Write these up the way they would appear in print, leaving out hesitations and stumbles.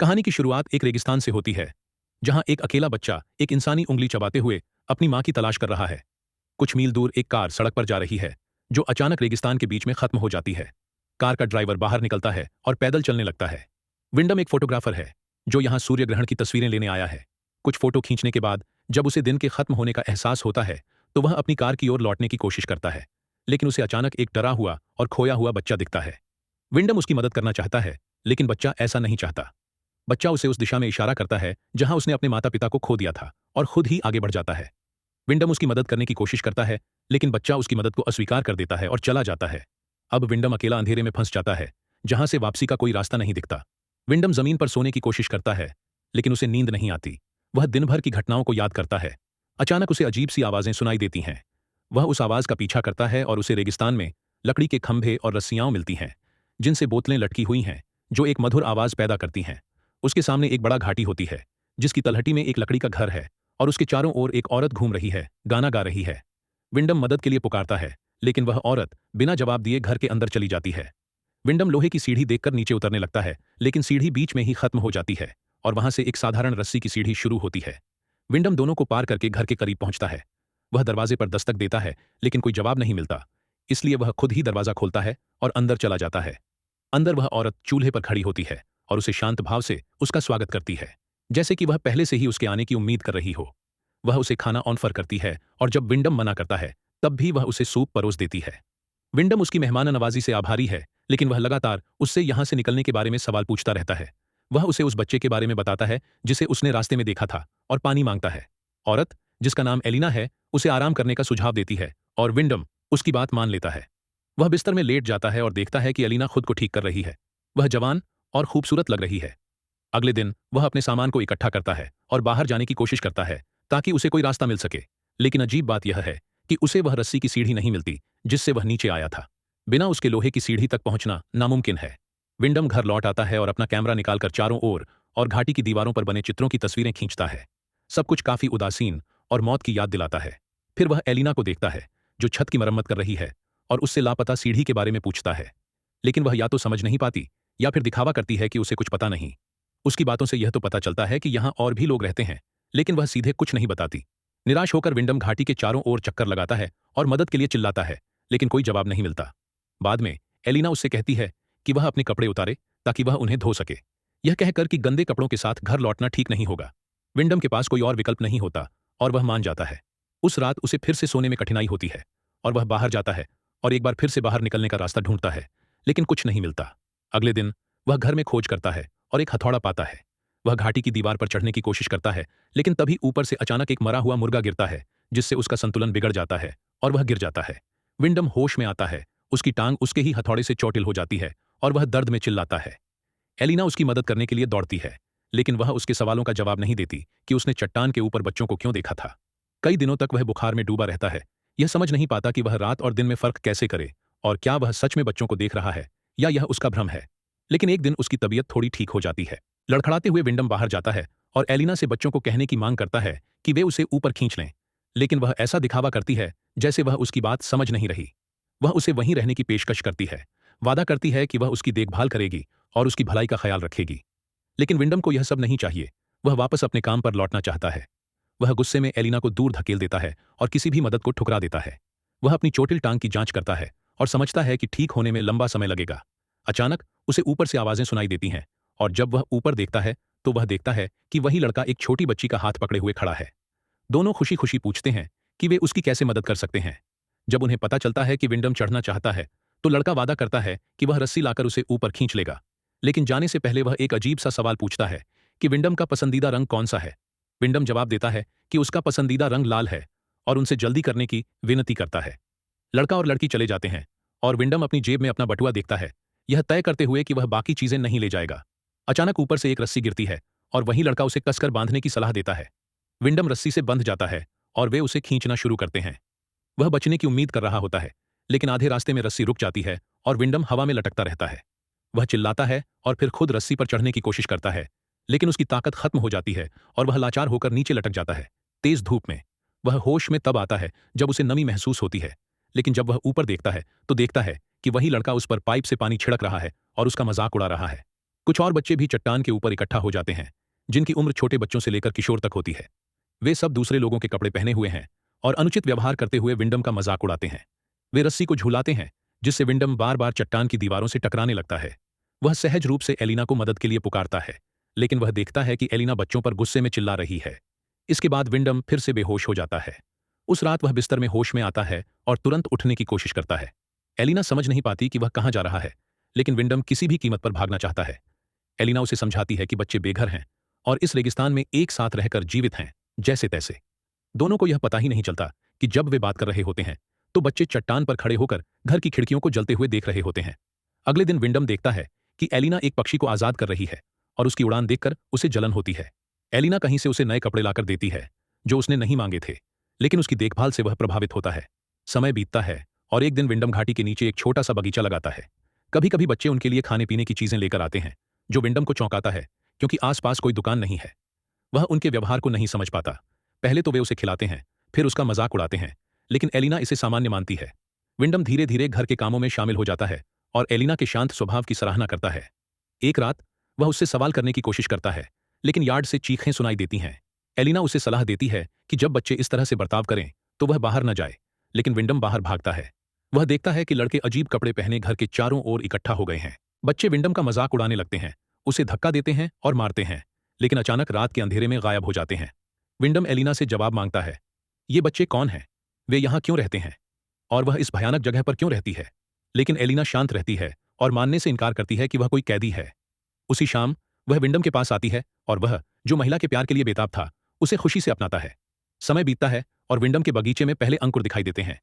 कहानी की शुरुआत एक रेगिस्तान से होती है, जहां एक अकेला बच्चा एक इंसानी उंगली चबाते हुए अपनी मां की तलाश कर रहा है। कुछ मील दूर एक कार सड़क पर जा रही है, जो अचानक रेगिस्तान के बीच में खत्म हो जाती है। कार का ड्राइवर बाहर निकलता है और पैदल चलने लगता है। विंडम एक फोटोग्राफर है, जो यहां सूर्य ग्रहण की तस्वीरें लेने आया है। कुछ फोटो खींचने के बाद जब उसे दिन के खत्म होने का एहसास होता है, तो वह अपनी कार की ओर लौटने की कोशिश करता है, लेकिन उसे अचानक एक डरा हुआ और खोया हुआ बच्चा दिखता है। विंडम उसकी मदद करना चाहता है, लेकिन बच्चा ऐसा नहीं चाहता। बच्चा उसे उस दिशा में इशारा करता है जहां उसने अपने माता पिता को खो दिया था, और खुद ही आगे बढ़ जाता है। विंडम उसकी मदद करने की कोशिश करता है, लेकिन बच्चा उसकी मदद को अस्वीकार कर देता है और चला जाता है। अब विंडम अकेला अंधेरे में फंस जाता है, जहां से वापसी का कोई रास्ता नहीं दिखता। विंडम जमीन पर सोने की कोशिश करता है, लेकिन उसे नींद नहीं आती। वह दिन भर की घटनाओं को याद करता है। अचानक उसे अजीब सी आवाजें सुनाई देती हैं। वह उस आवाज का पीछा करता है और उसे रेगिस्तान में लकड़ी के खंभे और रस्सियां मिलती हैं, जिनसे बोतलें लटकी हुई हैं, जो एक मधुर आवाज पैदा करती हैं। उसके सामने एक बड़ा घाटी होती है, जिसकी तलहटी में एक लकड़ी का घर है, और उसके चारों ओर एक औरत घूम रही है, गाना गा रही है। विंडम मदद के लिए पुकारता है, लेकिन वह औरत बिना जवाब दिए घर के अंदर चली जाती है। विंडम लोहे की सीढ़ी देखकर नीचे उतरने लगता है, लेकिन सीढ़ी बीच में ही खत्म हो जाती है, और वहां से एक साधारण रस्सी की सीढ़ी शुरू होती है। विंडम दोनों को पार करके घर के करीब पहुंचता है। वह दरवाजे पर दस्तक देता है, लेकिन कोई जवाब नहीं मिलता। इसलिए वह खुद ही दरवाजा खोलता है और अंदर चला जाता है। अंदर वह औरत चूल्हे पर खड़ी होती है और उसे शांत भाव से उसका स्वागत करती है, जैसे कि वह पहले से ही उसके आने की उम्मीद कर रही हो। वह उसे खाना ऑफर करती है, और जब विंडम मना करता है, तब भी वह उसे सूप परोस देती है। विंडम उसकी मेहमाननवाजी से आभारी है, लेकिन वह लगातार उससे यहां से निकलने के बारे में सवाल पूछता रहता है। वह उसे उस बच्चे के बारे में बताता है जिसे उसने रास्ते में देखा था, और पानी मांगता है। औरत, जिसका नाम एलिना है, उसे आराम करने का सुझाव देती है, और विंडम उसकी बात मान लेता है। वह बिस्तर में लेट जाता है और देखता है कि एलिना खुद को ठीक कर रही है। वह जवान और खूबसूरत लग रही है। अगले दिन वह अपने सामान को इकट्ठा करता है और बाहर जाने की कोशिश करता है, ताकि उसे कोई रास्ता मिल सके। लेकिन अजीब बात यह है कि उसे वह रस्सी की सीढ़ी नहीं मिलती, जिससे वह नीचे आया था। बिना उसके लोहे की सीढ़ी तक पहुंचना नामुमकिन है। विंडम घर लौट आता है और अपना कैमरा निकालकर चारों ओर और घाटी की दीवारों पर बने चित्रों की तस्वीरें खींचता है। सब कुछ काफी उदासीन और मौत की याद दिलाता है। फिर वह एलिना को देखता है, जो छत की मरम्मत कर रही है, और उससे लापता सीढ़ी के बारे में पूछता है। लेकिन वह या तो समझ नहीं पाती, या फिर दिखावा करती है कि उसे कुछ पता नहीं। उसकी बातों से यह तो पता चलता है कि यहां और भी लोग रहते हैं, लेकिन वह सीधे कुछ नहीं बताती। निराश होकर विंडम घाटी के चारों ओर चक्कर लगाता है और मदद के लिए चिल्लाता है, लेकिन कोई जवाब नहीं मिलता। बाद में एलिना उससे कहती है कि वह अपने कपड़े उतारे, ताकि वह उन्हें धो सके। यह कहकर कि गंदे कपड़ों के साथ घर लौटना ठीक नहीं होगा। विंडम के पास कोई और विकल्प नहीं होता, और वह मान जाता है। उस रात उसे फिर से सोने में कठिनाई होती है, और वह बाहर जाता है और एक बार फिर से बाहर निकलने का रास्ता ढूंढता है, लेकिन कुछ नहीं मिलता। अगले दिन वह घर में खोज करता है और एक हथौड़ा पाता है। वह घाटी की दीवार पर चढ़ने की कोशिश करता है, लेकिन तभी ऊपर से अचानक एक मरा हुआ मुर्गा गिरता है, जिससे उसका संतुलन बिगड़ जाता है और वह गिर जाता है। विंडम होश में आता है। उसकी टांग उसके ही हथौड़े से चोटिल हो जाती है, और वह दर्द में चिल्लाता है। एलिना उसकी मदद करने के लिए दौड़ती है, लेकिन वह उसके सवालों का जवाब नहीं देती कि उसने चट्टान के ऊपर बच्चों को क्यों देखा था। कई दिनों तक वह बुखार में डूबा रहता है। यह समझ नहीं पाता कि वह रात और दिन में फर्क कैसे करे, और क्या वह सच में बच्चों को देख रहा है, या यह उसका भ्रम है। लेकिन एक दिन उसकी तबीयत थोड़ी ठीक हो जाती है। लड़खड़ाते हुए विंडम बाहर जाता है और एलिना से बच्चों को कहने की मांग करता है कि वे उसे ऊपर खींच लें, लेकिन वह ऐसा दिखावा करती है जैसे वह उसकी बात समझ नहीं रही। वह उसे वहीं रहने की पेशकश करती है, वादा करती है कि वह उसकी देखभाल करेगी और उसकी भलाई का ख्याल रखेगी। लेकिन विंडम को यह सब नहीं चाहिए। वह वापस अपने काम पर लौटना चाहता है। वह गुस्से में एलिना को दूर धकेल देता है और किसी भी मदद को ठुकरा देता है। वह अपनी चोटिल टांग की जांच करता है और समझता है कि ठीक होने में लंबा समय लगेगा। अचानक उसे ऊपर से आवाजें सुनाई देती हैं, और जब वह ऊपर देखता है, तो वह देखता है कि वही लड़का एक छोटी बच्ची का हाथ पकड़े हुए खड़ा है। दोनों खुशी खुशी पूछते हैं कि वे उसकी कैसे मदद कर सकते हैं। जब उन्हें पता चलता है कि विंडम चढ़ना चाहता है, तो लड़का वादा करता है कि वह रस्सी लाकर उसे ऊपर खींच लेगा। लेकिन जाने से पहले वह एक अजीब सा सवाल पूछता है कि विंडम का पसंदीदा रंग कौन सा है। विंडम जवाब देता है कि उसका पसंदीदा रंग लाल है, और उनसे जल्दी करने की विनती करता है। लड़का और लड़की चले जाते हैं, और विंडम अपनी जेब में अपना बटुआ देखता है, यह तय करते हुए कि वह बाकी चीजें नहीं ले जाएगा। अचानक ऊपर से एक रस्सी गिरती है, और वही लड़का उसे कसकर बांधने की सलाह देता है। विंडम रस्सी से बंध जाता है, और वे उसे खींचना शुरू करते हैं। वह बचने की उम्मीद कर रहा होता है, लेकिन आधे रास्ते में रस्सी रुक जाती है और विंडम हवा में लटकता रहता है। वह चिल्लाता है और फिर खुद रस्सी पर चढ़ने की कोशिश करता है, लेकिन उसकी ताकत खत्म हो जाती है और वह लाचार होकर नीचे लटक जाता है, तेज धूप में। वह होश में तब आता है जब उसे नमी महसूस होती है, लेकिन जब वह ऊपर देखता है, तो देखता है कि वही लड़का उस पर पाइप से पानी छिड़क रहा है और उसका मजाक उड़ा रहा है। कुछ और बच्चे भी चट्टान के ऊपर इकट्ठा हो जाते हैं, जिनकी उम्र छोटे बच्चों से लेकर किशोर तक होती है। वे सब दूसरे लोगों के कपड़े पहने हुए हैं और अनुचित व्यवहार करते हुए विंडम का मजाक उड़ाते हैं। वे रस्सी को झूलाते हैं, जिससे विंडम बार बार चट्टान की दीवारों से टकराने लगता है। वह सहज रूप से एलिना को मदद के लिए पुकारता है, लेकिन वह देखता है कि एलिना बच्चों पर गुस्से में चिल्ला रही है। इसके बाद विंडम फिर से बेहोश हो जाता है। उस रात वह बिस्तर में होश में आता है और तुरंत उठने की कोशिश करता है। एलिना समझ नहीं पाती कि वह कहाँ जा रहा है, लेकिन विंडम किसी भी कीमत पर भागना चाहता है। एलिना उसे समझाती है कि बच्चे बेघर हैं और इस रेगिस्तान में एक साथ रहकर जीवित हैं, जैसे तैसे। दोनों को यह पता ही नहीं चलता कि जब वे बात कर रहे होते हैं तो बच्चे चट्टान पर खड़े होकर घर की खिड़कियों को जलते हुए देख रहे होते हैं। अगले दिन विंडम देखता है कि एलिना एक पक्षी को आजाद कर रही है और उसकी उड़ान देखकर उसे जलन होती है। एलिना कहीं से उसे नए कपड़े लाकर देती है, जो उसने नहीं मांगे थे, लेकिन उसकी देखभाल से वह प्रभावित होता है। समय बीतता है और एक दिन विंडम घाटी के नीचे एक छोटा सा बगीचा लगाता है। कभी कभी बच्चे उनके लिए खाने पीने की चीजें लेकर आते हैं, जो विंडम को चौंकाता है, क्योंकि आसपास कोई दुकान नहीं है। वह उनके व्यवहार को नहीं समझ पाता। पहले तो वे उसे खिलाते हैं, फिर उसका मजाक उड़ाते हैं, लेकिन एलिना इसे सामान्य मानती है। विंडम धीरे धीरे घर के कामों में शामिल हो जाता है और एलिना के शांत स्वभाव की सराहना करता है। एक रात वह उससे सवाल करने की कोशिश करता है, लेकिन यार्ड से चीखें सुनाई देती हैं। एलिना उसे सलाह देती है कि जब बच्चे इस तरह से बर्ताव करें तो वह बाहर न जाए, लेकिन विंडम बाहर भागता है। वह देखता है कि लड़के अजीब कपड़े पहने घर के चारों ओर इकट्ठा हो गए हैं। बच्चे विंडम का मजाक उड़ाने लगते हैं, उसे धक्का देते हैं और मारते हैं, लेकिन अचानक रात के अंधेरे में गायब हो जाते हैं। विंडम एलिना से जवाब मांगता है, ये बच्चे कौन हैं? वे यहाँ क्यों रहते हैं? और वह इस भयानक जगह पर क्यों रहती है? लेकिन एलिना शांत रहती है और मानने से इनकार करती है कि वह कोई कैदी है। उसी शाम वह विंडम के पास आती है और वह, जो महिला के प्यार के लिए बेताब था, उसे खुशी से अपनाता है। समय बीतता है और विंडम के बगीचे में पहले अंकुर दिखाई देते हैं।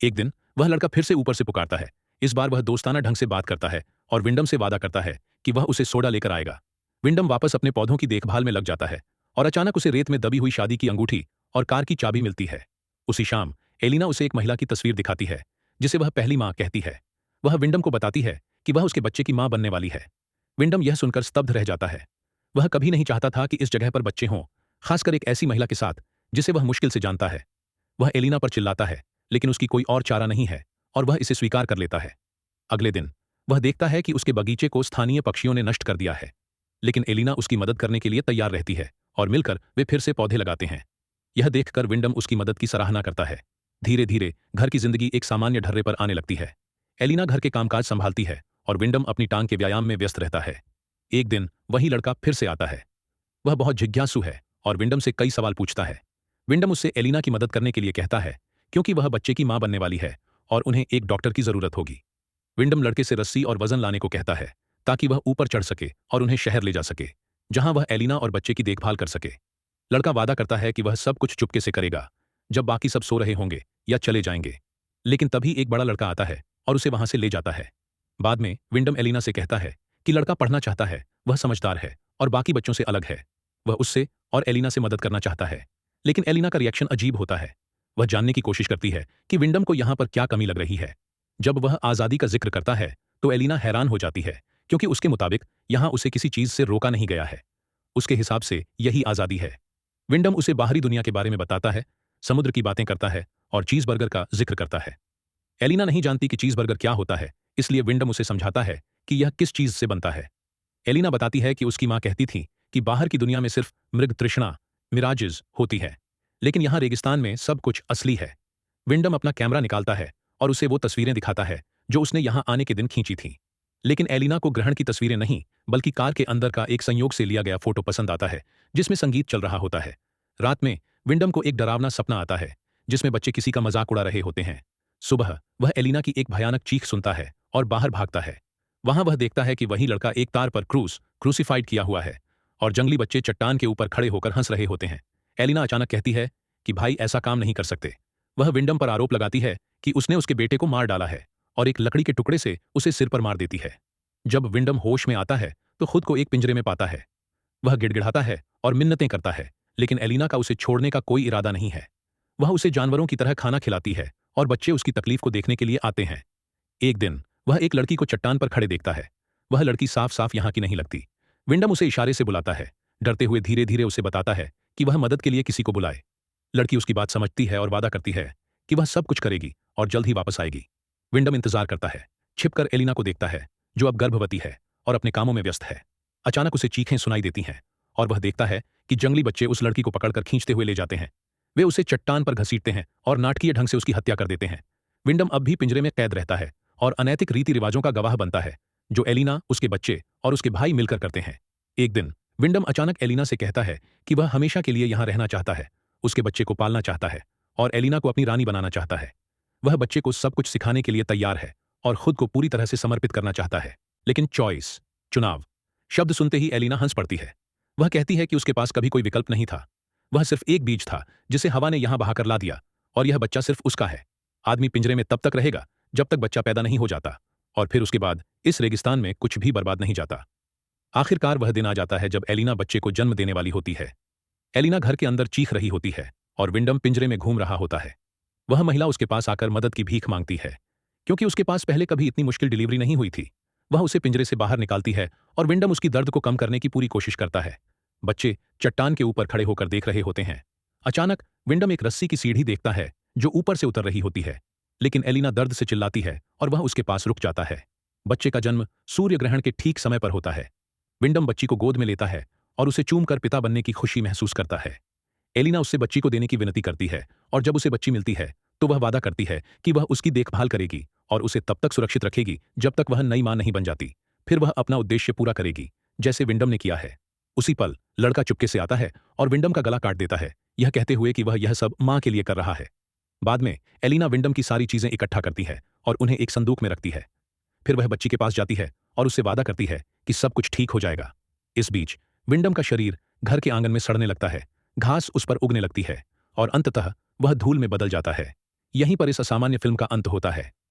एक दिन वह लड़का फिर से ऊपर से पुकारता है। इस बार वह दोस्ताना ढंग से बात करता है और विंडम से वादा करता है कि वह उसे सोडा लेकर आएगा। विंडम वापस अपने पौधों की देखभाल में लग जाता है और अचानक उसे रेत में दबी हुई शादी की अंगूठी और कार की चाबी मिलती है। उसी शाम एलिना उसे एक महिला की तस्वीर दिखाती है, जिसे वह पहली मां कहती है। वह विंडम को बताती है कि वह उसके बच्चे की मां बनने वाली है। विंडम यह सुनकर स्तब्ध रह जाता है। वह कभी नहीं चाहता था कि इस जगह पर बच्चे हों, खासकर एक ऐसी महिला के साथ जिसे वह मुश्किल से जानता है। वह एलिना पर चिल्लाता है, लेकिन उसकी कोई और चारा नहीं है और वह इसे स्वीकार कर लेता है। अगले दिन वह देखता है कि उसके बगीचे को स्थानीय पक्षियों ने नष्ट कर दिया है, लेकिन एलिना उसकी मदद करने के लिए तैयार रहती है और मिलकर वे फिर से पौधे लगाते हैं। यह देखकर विंडम उसकी मदद की सराहना करता है। धीरे धीरे घर की जिंदगी एक सामान्य ढर्रे पर आने लगती है। एलिना घर के कामकाज संभालती है और विंडम अपनी टांग के व्यायाम में व्यस्त रहता है। एक दिन वही लड़का फिर से आता है। वह बहुत जिज्ञासु है और विंडम से कई सवाल पूछता है। विंडम उससे एलिना की मदद करने के लिए कहता है, क्योंकि वह बच्चे की मां बनने वाली है और उन्हें एक डॉक्टर की जरूरत होगी। विंडम लड़के से रस्सी और वजन लाने को कहता है, ताकि वह ऊपर चढ़ सके और उन्हें शहर ले जा सके, जहां वह एलिना और बच्चे की देखभाल कर सके। लड़का वादा करता है कि वह सब कुछ चुपके से करेगा, जब बाकी सब सो रहे होंगे या चले जाएंगे। लेकिन तभी एक बड़ा लड़का आता है और उसे वहां से ले जाता है। बाद में विंडम एलिना से कहता है कि लड़का पढ़ना चाहता है, वह समझदार है और बाकी बच्चों से अलग है। वह उससे और एलिना से मदद करना चाहता है, लेकिन एलिना का रिएक्शन अजीब होता है। वह जानने की कोशिश करती है कि विंडम को यहां पर क्या कमी लग रही है। जब वह आज़ादी का जिक्र करता है तो एलिना हैरान हो जाती है, क्योंकि उसके मुताबिक यहां उसे किसी चीज से रोका नहीं गया है। उसके हिसाब से यही आज़ादी है। विंडम उसे बाहरी दुनिया के बारे में बताता है, समुद्र की बातें करता है और चीज़बर्गर का जिक्र करता है। एलिना नहीं जानती कि चीज़बर्गर क्या होता है, इसलिए विंडम उसे समझाता है कि यह किस चीज से बनता है। एलिना बताती है कि उसकी मां कहती थी कि बाहर की दुनिया में सिर्फ मृग तृष्णा, मिराजेस होती है, लेकिन यहां रेगिस्तान में सब कुछ असली है। विंडम अपना कैमरा निकालता है और उसे वो तस्वीरें दिखाता है जो उसने यहां आने के दिन खींची थी। लेकिन एलिना को ग्रहण की तस्वीरें नहीं, बल्कि कार के अंदर का एक संयोग से लिया गया फोटो पसंद आता है, जिसमें संगीत चल रहा होता है। रात में विंडम को एक डरावना सपना आता है, जिसमें बच्चे किसी का मजाक उड़ा रहे होते हैं। सुबह वह एलिना की एक भयानक चीख सुनता है और बाहर भागता है। वहां वह देखता है कि वही लड़का एक तार पर क्रूसिफाइड किया हुआ है और जंगली बच्चे चट्टान के ऊपर खड़े होकर हंस रहे होते हैं। एलिना अचानक कहती है कि भाई ऐसा काम नहीं कर सकते। वह विंडम पर आरोप लगाती है कि उसने उसके बेटे को मार डाला है और एक लकड़ी के टुकड़े से उसे सिर पर मार देती है। जब विंडम होश में आता है तो खुद को एक पिंजरे में पाता है। वह गिड़गिड़ाता है और मिन्नतें करता है, लेकिन एलिना का उसे छोड़ने का कोई इरादा नहीं है। वह उसे जानवरों की तरह खाना खिलाती है और बच्चे उसकी तकलीफ को देखने के लिए आते हैं। एक दिन वह एक लड़की को चट्टान पर खड़े देखता है। वह लड़की साफ साफ यहाँ की नहीं लगती। विंडम उसे इशारे से बुलाता है, डरते हुए धीरे धीरे उसे बताता है कि वह मदद के लिए किसी को बुलाए। लड़की उसकी बात समझती है और वादा करती है कि वह सब कुछ करेगी और जल्द ही वापस आएगी। विंडम इंतजार करता है, छिपकर एलिना को देखता है, जो अब गर्भवती है और अपने कामों में व्यस्त है। अचानक उसे चीखें सुनाई देती हैं और वह देखता है कि जंगली बच्चे उस लड़की को पकड़कर खींचते हुए ले जाते हैं। वे उसे चट्टान पर घसीटते हैं और नाटकीय ढंग से उसकी हत्या कर देते हैं। विंडम अब भी पिंजरे में कैद रहता है और अनैतिक रीति रिवाजों का गवाह बनता है, जो एलिना, उसके बच्चे और उसके भाई मिलकर करते हैं। एक दिन विंडम अचानक एलिना से कहता है कि वह हमेशा के लिए यहाँ रहना चाहता है, उसके बच्चे को पालना चाहता है और एलिना को अपनी रानी बनाना चाहता है। वह बच्चे को सब कुछ सिखाने के लिए तैयार है और खुद को पूरी तरह से समर्पित करना चाहता है। लेकिन चुनाव शब्द सुनते ही एलिना हंस पड़ती है। वह कहती है कि उसके पास कभी कोई विकल्प नहीं था। वह सिर्फ एक बीज था जिसे हवा ने यहां बहाकर ला दिया, और यह बच्चा सिर्फ उसका है। आदमी पिंजरे में तब तक रहेगा जब तक बच्चा पैदा नहीं हो जाता, और फिर उसके बाद इस रेगिस्तान में कुछ भी बर्बाद नहीं जाता। आखिरकार वह दिन आ जाता है जब एलिना बच्चे को जन्म देने वाली होती है। एलिना घर के अंदर चीख रही होती है और विंडम पिंजरे में घूम रहा होता है। वह महिला उसके पास आकर मदद की भीख मांगती है, क्योंकि उसके पास पहले कभी इतनी मुश्किल डिलीवरी नहीं हुई थी। वह उसे पिंजरे से बाहर निकालती है और विंडम उसकी दर्द को कम करने की पूरी कोशिश करता है। बच्चे चट्टान के ऊपर खड़े होकर देख रहे होते हैं। अचानक विंडम एक रस्सी की सीढ़ी देखता है जो ऊपर से उतर रही होती है, लेकिन एलिना दर्द से चिल्लाती है और वह उसके पास रुक जाता है। बच्चे का जन्म सूर्य ग्रहण के ठीक समय पर होता है। विंडम बच्ची को गोद में लेता है और उसे चूम कर पिता बनने की खुशी महसूस करता है। एलिना उससे बच्ची को देने की विनती करती है, और जब उसे बच्ची मिलती है तो वह वादा करती है कि वह उसकी देखभाल करेगी और उसे तब तक सुरक्षित रखेगी जब तक वह नई मां नहीं बन जाती। फिर वह अपना उद्देश्य पूरा करेगी, जैसे विंडम ने किया है। उसी पल लड़का चुपके से आता है और विंडम का गला काट देता है, यह कहते हुए कि वह यह सब मां के लिए कर रहा है। बाद में एलिना विंडम की सारी चीजें इकट्ठा करती है और उन्हें एक संदूक में रखती है। फिर वह बच्ची के पास जाती है और उससे वादा करती है कि सब कुछ ठीक हो जाएगा। इस बीच विंडम का शरीर घर के आंगन में सड़ने लगता है, घास उस पर उगने लगती है और अंततः वह धूल में बदल जाता है। यहीं पर इस असामान्य फिल्म का अंत होता है।